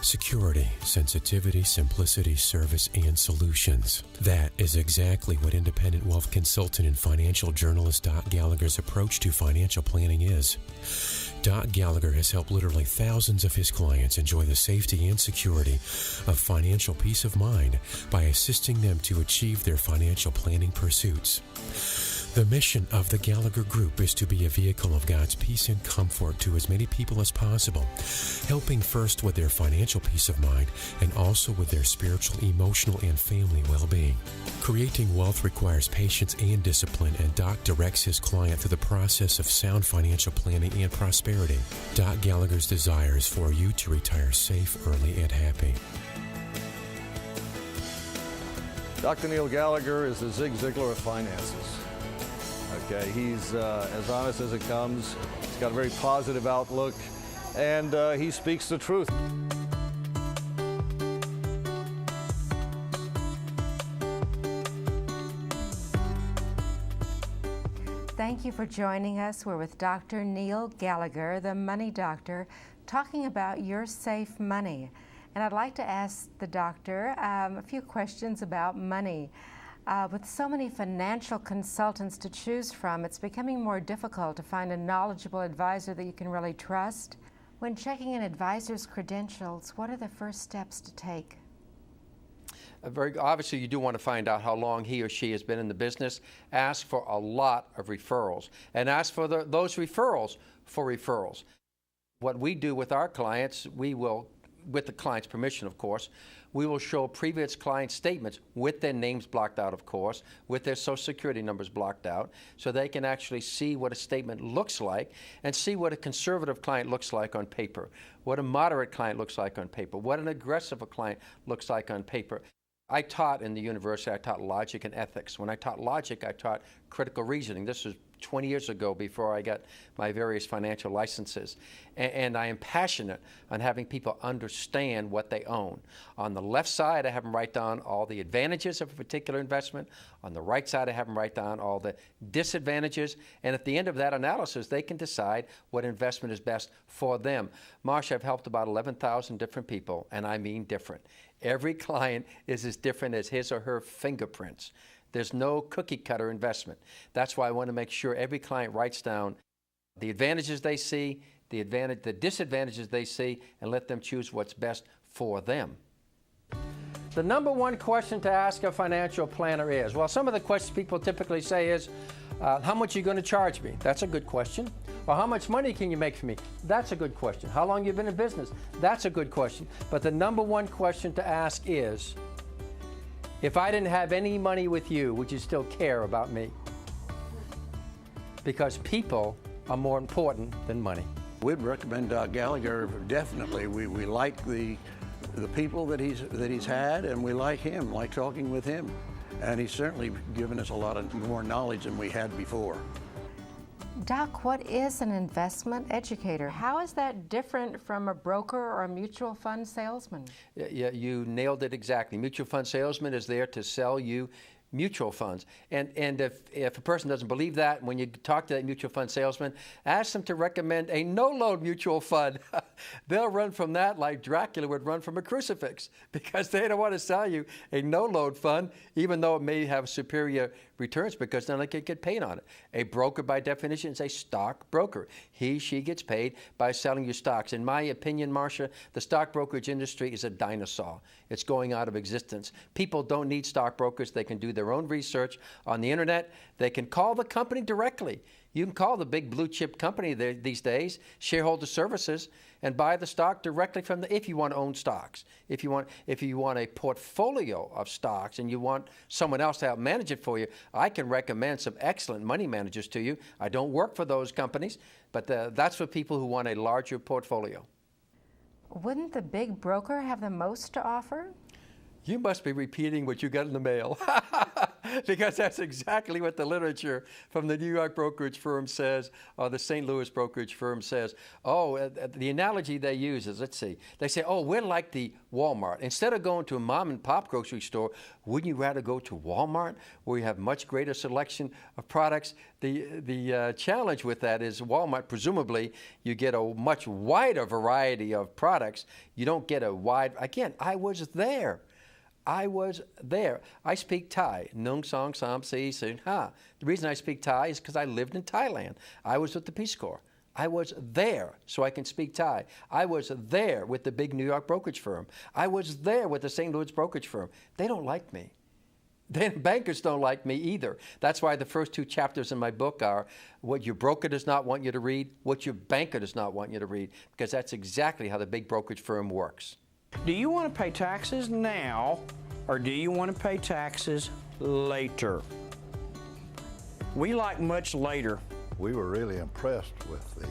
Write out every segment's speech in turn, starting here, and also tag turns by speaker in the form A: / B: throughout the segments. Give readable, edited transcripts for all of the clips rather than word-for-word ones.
A: Security, sensitivity, simplicity, service, and solutions. That is exactly what independent wealth consultant and financial journalist Doc Gallagher's approach to financial planning is. Doc Gallagher has helped literally thousands of his clients enjoy the safety and security of financial peace of mind by assisting them to achieve their financial planning pursuits. The mission of the Gallagher Group is to be a vehicle of God's peace and comfort to as many people as possible, helping first with their financial peace of mind and also with their spiritual, emotional, and family well-being. Creating wealth requires patience and discipline, and Doc directs his client through the process of sound financial planning and prosperity. Doc Gallagher's desire is for you to retire safe, early, and happy.
B: Dr. Neil Gallagher is the Zig Ziglar of finances. Okay, he's as honest as it comes. He's got a very positive outlook, and he speaks the truth.
C: Thank you for joining us. We're with Dr. Neil Gallagher, the Money Doctor, talking about your safe money. And I'd like to ask the doctor a few questions about money. With so many financial consultants to choose from, it's becoming more difficult to find a knowledgeable advisor that you can really trust. When checking an advisor's credentials, what are the first steps to take?
D: Obviously, you do want to find out how long he or she has been in the business. Ask for a lot of referrals, and ask for those referrals for referrals. What we do with our clients, we will, with the client's permission, of course, we will show previous client statements with their names blocked out, of course, with their Social Security numbers blocked out, so they can actually see what a statement looks like and see what a conservative client looks like on paper, what a moderate client looks like on paper, what an aggressive client looks like on paper. I taught in the university, I taught logic and ethics. When I taught logic, I taught critical reasoning. This was 20 years ago before I got my various financial licenses. And I am passionate on having people understand what they own. On the left side, I have them write down all the advantages of a particular investment. On the right side, I have them write down all the disadvantages. And at the end of that analysis, they can decide what investment is best for them. Marsha, I've helped about 11,000 different people, and I mean different. Every client is as different as his or her fingerprints. There's no cookie cutter investment. That's why I want to make sure every client writes down the advantages they see, the disadvantages they see, and let them choose what's best for them. The number one question to ask a financial planner is, well, some of the questions people typically say is, how much are you going to charge me? That's a good question. Or how much money can you make for me? That's a good question. How long have you been in business? That's a good question. But the number one question to ask is, if I didn't have any money with you, would you still care about me? Because people are more important than money.
E: We'd recommend Doc Gallagher, definitely. We like the people that he's had, and we like him, like talking with him. And he's certainly given us a lot of more knowledge than we had before.
C: Doc, what is an investment educator? How is that different from a broker or a mutual fund salesman?
D: Yeah, you nailed it exactly. Mutual fund salesman is there to sell you mutual funds. And if a person doesn't believe that, when you talk to that mutual fund salesman, ask them to recommend a no-load mutual fund. They'll run from that like Dracula would run from a crucifix, because they don't want to sell you a no-load fund, even though it may have superior returns, because then they could get paid on it. A broker, by definition, is a stock broker. She gets paid by selling you stocks. In my opinion, Marcia, the stock brokerage industry is a dinosaur. It's going out of existence. People don't need stockbrokers. They can do their own research on the internet. They can call the company directly. You can call the big blue chip company these days, Shareholder Services, and buy the stock directly from if you want to own stocks. If you want a portfolio of stocks and you want someone else to help manage it for you, I can recommend some excellent money managers to you. I don't work for those companies, but that's for people who want a larger portfolio.
C: Wouldn't the big broker have the most to offer?
D: You must be repeating what you got in the mail. Because that's exactly what the literature from the New York brokerage firm says, or the St. Louis brokerage firm says. Oh, the analogy they use is, let's see, they say, oh, we're like the Walmart. Instead of going to a mom and pop grocery store, wouldn't you rather go to Walmart, where you have much greater selection of products? The challenge with that is Walmart, presumably, you get a much wider variety of products. You don't get a wide, again, I was there. I was there. I speak Thai. Nung song sam si sin ha. The reason I speak Thai is because I lived in Thailand. I was with the Peace Corps. I was there so I can speak Thai. I was there with the big New York brokerage firm. I was there with the St. Louis brokerage firm. They don't like me. Bankers don't like me either. That's why the first 2 chapters in my book are what your broker does not want you to read, what your banker does not want you to read, because that's exactly how the big brokerage firm works.
F: Do you want to pay taxes now, or do you want to pay taxes later? We like much later.
G: We were really impressed with the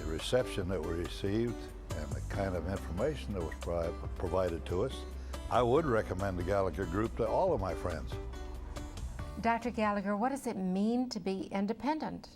G: reception that we received and the kind of information that was provided to us. I would recommend the Gallagher Group to all of my friends.
C: Dr. Gallagher, what does it mean to be independent?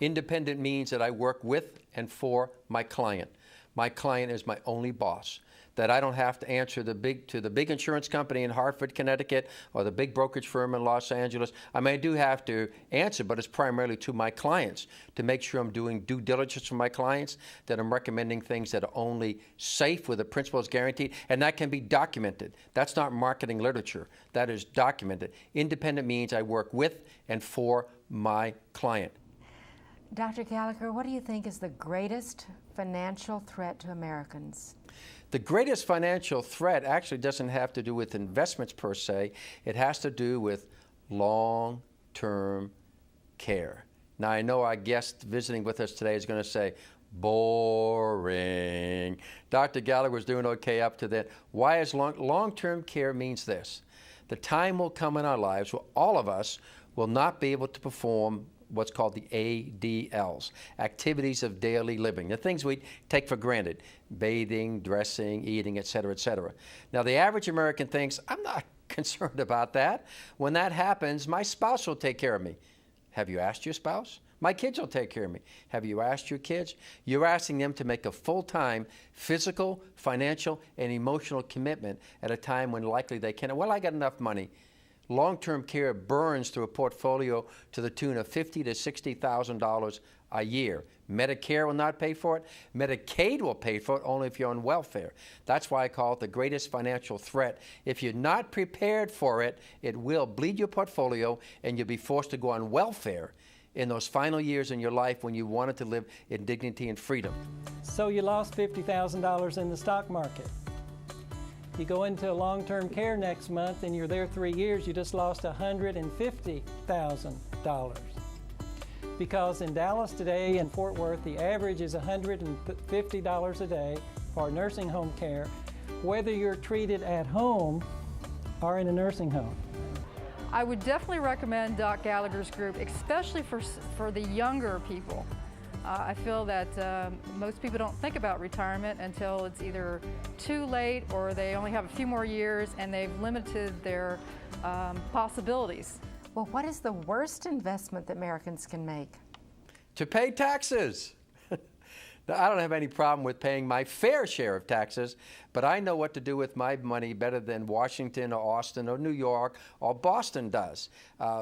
D: Independent means that I work with and for my client. My client is my only boss. That I don't have to answer to the big insurance company in Hartford, Connecticut, or the big brokerage firm in Los Angeles. I mean, I do have to answer, but it's primarily to my clients to make sure I'm doing due diligence for my clients, that I'm recommending things that are only safe with the principles guaranteed, and that can be documented. That's not marketing literature. That is documented. Independent means I work with and for my client.
C: Dr. Gallagher, what do you think is the greatest financial threat to Americans?
D: The greatest financial threat actually doesn't have to do with investments per se. It has to do with long-term care. Now, I know our guest visiting with us today is going to say, boring. Dr. Gallagher was doing okay up to that. Why is long-term care means this? The time will come in our lives where all of us will not be able to perform what's called the ADLs, activities of daily living, the things we take for granted, bathing, dressing, eating, et cetera, et cetera. Now, the average American thinks, I'm not concerned about that. When that happens, my spouse will take care of me. Have you asked your spouse? My kids will take care of me. Have you asked your kids? You're asking them to make a full-time physical, financial, and emotional commitment at a time when likely they can't. Well, I got enough money. Long-term care burns through a portfolio to the tune of $50,000 to $60,000 a year. Medicare will not pay for it. Medicaid will pay for it only if you're on welfare. That's why I call it the greatest financial threat. If you're not prepared for it, it will bleed your portfolio and you'll be forced to go on welfare in those final years in your life when you wanted to live in dignity and freedom.
H: So you lost $50,000 in the stock market. You go into long-term care next month and you're there 3 years, you just lost $150,000. Because in Dallas today and Fort Worth, the average is $150 a day for nursing home care, whether you're treated at home or in a nursing home.
I: I would definitely recommend Doc Gallagher's group, especially for the younger people. I feel that most people don't think about retirement until it's either too late or they only have a few more years and they've limited their possibilities.
C: Well, what is the worst investment that Americans can make?
D: To pay taxes. Now, I don't have any problem with paying my fair share of taxes, but I know what to do with my money better than Washington or Austin or New York or Boston does.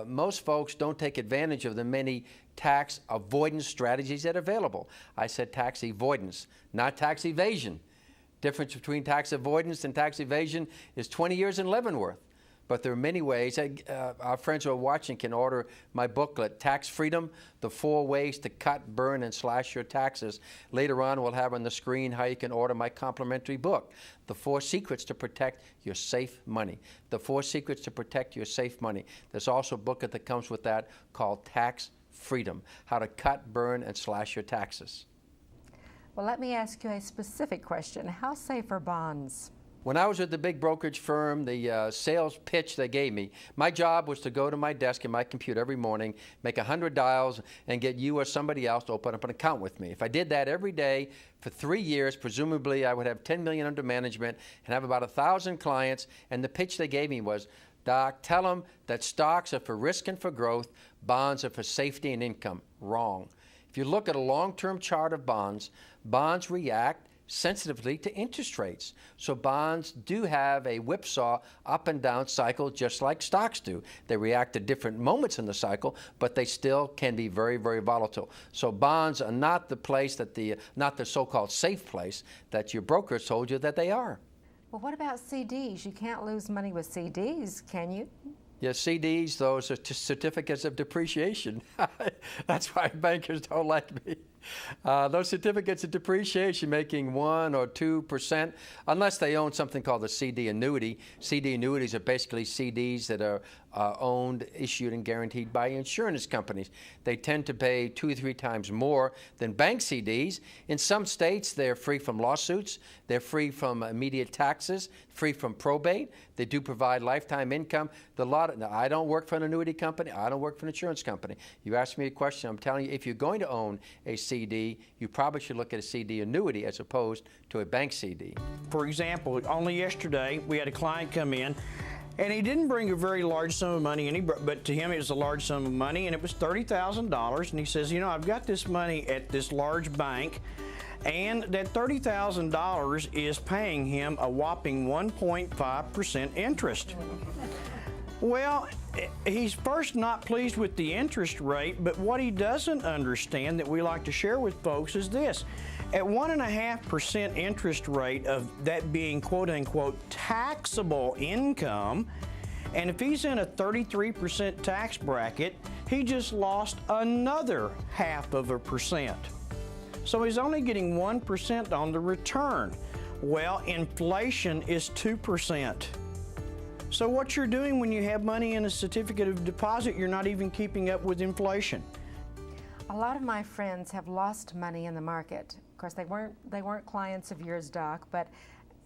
D: Most folks don't take advantage of the many tax avoidance strategies that are available. I said tax avoidance, not tax evasion. Difference between tax avoidance and tax evasion is 20 years in Leavenworth. But there are many ways. Our friends who are watching can order my booklet, Tax Freedom, The 4 Ways to Cut, Burn, and Slash Your Taxes. Later on, we'll have on the screen how you can order my complimentary book, The 4 Secrets to Protect Your Safe Money. The 4 Secrets to Protect Your Safe Money. There's also a booklet that comes with that called Tax Freedom, How to Cut, Burn, and Slash Your Taxes.
C: Well, let me ask you a specific question. How safe are bonds?
D: When I was at the big brokerage firm, the sales pitch they gave me, my job was to go to my desk in my computer every morning, make 100 dials, and get you or somebody else to open up an account with me. If I did that every day for 3 years, presumably I would have $10 million under management and have about 1,000 clients, and the pitch they gave me was, Doc, tell them that stocks are for risk and for growth, bonds are for safety and income. Wrong. If you look at a long-term chart of bonds, bonds react sensitively to interest rates. So bonds do have a whipsaw up and down cycle just like stocks do. They react at different moments in the cycle, but they still can be very, very volatile. So bonds are not the place that not the so-called safe place that your brokers told you that they are.
C: Well, what about CDs? You can't lose money with CDs, can you?
D: Yeah, CDs, those are certificates of depreciation. That's why bankers don't like me. Those certificates of depreciation making 1 or 2%, unless they own something called a CD annuity. CD annuities are basically CDs that are owned, issued, and guaranteed by insurance companies. They tend to pay 2 or 3 times more than bank CDs. In some states, they're free from lawsuits. They're free from immediate taxes, free from probate. They do provide lifetime income. Now, I don't work for an annuity company. I don't work for an insurance company. You asked me a question. I'm telling you, if you're going to own a CD, you probably should look at a CD annuity as opposed to a bank CD.
F: For example, only yesterday we had a client come in, and he didn't bring a very large sum of money, but to him it was a large sum of money, and it was $30,000. And he says, you know, I've got this money at this large bank, and that $30,000 is paying him a whopping 1.5% interest. Well, he's first not pleased with the interest rate, but what he doesn't understand that we like to share with folks is this. At 1.5% interest rate of that being quote-unquote taxable income, and if he's in a 33% tax bracket, he just lost another 0.5%. So he's only getting 1% on the return. Well, inflation is 2%. So what you're doing when you have money in a certificate of deposit, you're not even keeping up with inflation.
C: A lot of my friends have lost money in the market. Of course, they weren't clients of yours, Doc, but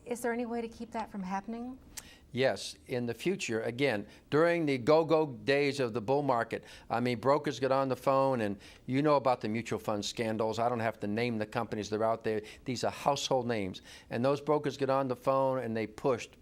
C: is there any way to keep that from happening?
D: Yes, in the future, again, during the go-go days of the bull market, I mean, brokers get on the phone, and you know about the mutual fund scandals. I don't have to name the companies that are out there. These are household names. And those brokers get on the phone, and they pushed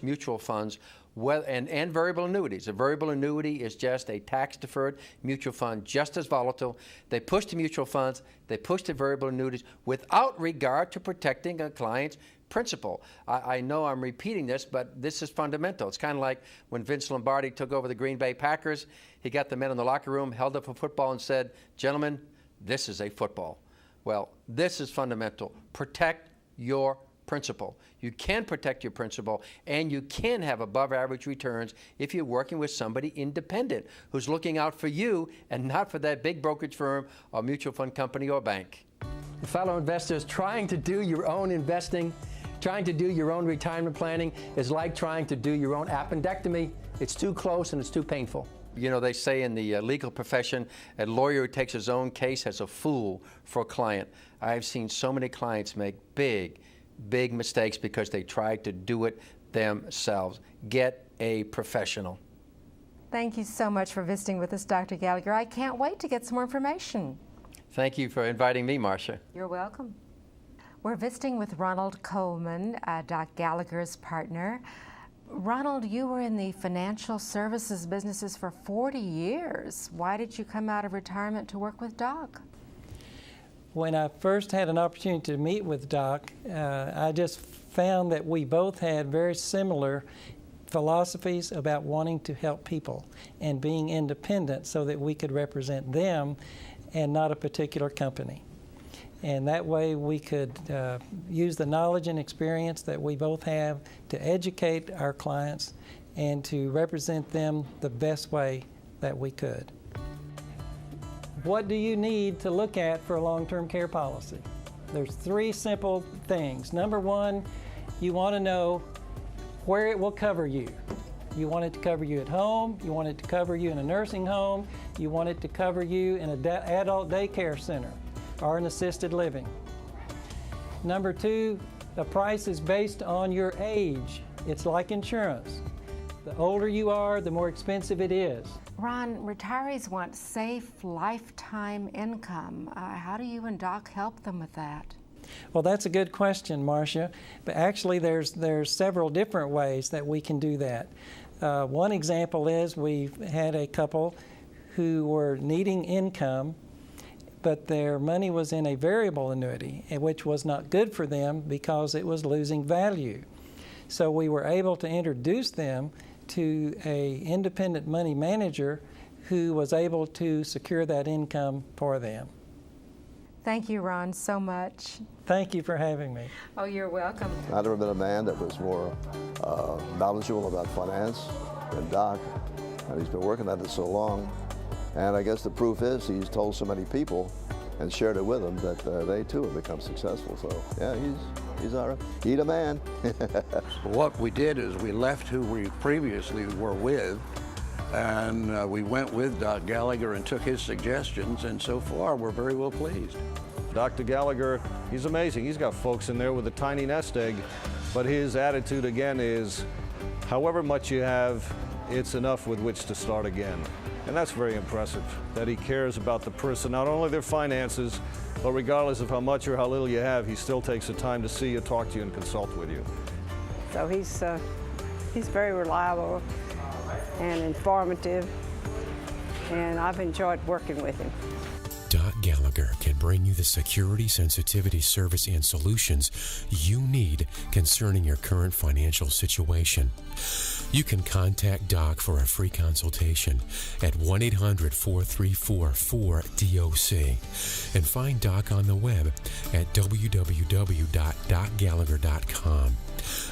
D: mutual funds and variable annuities. A variable annuity is just a tax-deferred mutual fund, just as volatile. They push the mutual funds, they push the variable annuities without regard to protecting a client's principal. I know I'm repeating this, but this is fundamental. It's kind of like when Vince Lombardi took over the Green Bay Packers. He got the men in the locker room, held up a football and said, "Gentlemen, this is a football." Well, this is fundamental. Protect your principal. You can protect your principal, and you can have above average returns if you're working with somebody independent who's looking out for you and not for that big brokerage firm or mutual fund company or bank.
J: Fellow investors, trying to do your own investing, trying to do your own retirement planning is like trying to do your own appendectomy. It's too close and it's too painful.
D: You know, they say in the legal profession, a lawyer who takes his own case has a fool for a client. I've seen so many clients make big mistakes because they tried to do it themselves. Get a professional.
C: Thank you so much for visiting with us, Dr. Gallagher. I can't wait to get some more information.
D: Thank you for inviting me, Marcia.
C: You're welcome. We're visiting with Ronald Coleman, Doc Gallagher's partner. Ronald, you were in the financial services businesses for 40 years. Why did you come out of retirement to work with Doc?
H: When I first had an opportunity to meet with Doc, I just found that we both had very similar philosophies about wanting to help people and being independent so that we could represent them and not a particular company. And that way we could use the knowledge and experience that we both have to educate our clients and to represent them the best way that we could. What do you need to look at for a long-term care policy? There's 3 simple things. Number 1, you want to know where it will cover you. You want it to cover you at home, you want it to cover you in a nursing home, you want it to cover you in an adult daycare center or an assisted living. Number 2, the price is based on your age. It's like insurance. The older you are, the more expensive it is.
C: Ron, retirees want safe lifetime income. How do you and Doc help them with that?
H: Well, that's a good question, Marcia. But actually, there's several different ways that we can do that. One example is we had a couple who were needing income, but their money was in a variable annuity, which was not good for them because it was losing value. So we were able to introduce them to an independent money manager who was able to secure that income for them.
C: Thank you, Ron, so much.
H: Thank you for having me.
C: Oh, you're welcome.
K: I've never met a man that was more knowledgeable about finance than Doc, and he's been working at it so long. And I guess the proof is he's told so many people and shared it with them that they too have become successful. So yeah, he's all right. He's a man.
E: What we did is we left who we previously were with, and we went with Doc Gallagher and took his suggestions, and so far we're very well pleased.
B: Dr. Gallagher, he's amazing. He's got folks in there with a tiny nest egg, but his attitude again is, however much you have, it's enough with which to start again. And that's very impressive, that he cares about the person, not only their finances, but regardless of how much or how little you have, he still takes the time to see you, talk to you, and consult with you.
L: So he's very reliable and informative, and I've enjoyed working with him.
A: Doc Gallagher can bring you the security, sensitivity, service, and solutions you need concerning your current financial situation. You can contact Doc for a free consultation at 1-800-434-4DOC and find Doc on the web at www.docgallagher.com.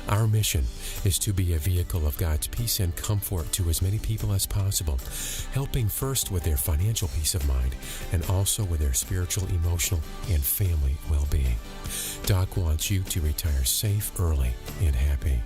A: Our mission is to be a vehicle of God's peace and comfort to as many people as possible, helping first with their financial peace of mind and also with their spiritual, emotional, and family well-being. Doc wants you to retire safe, early, and happy.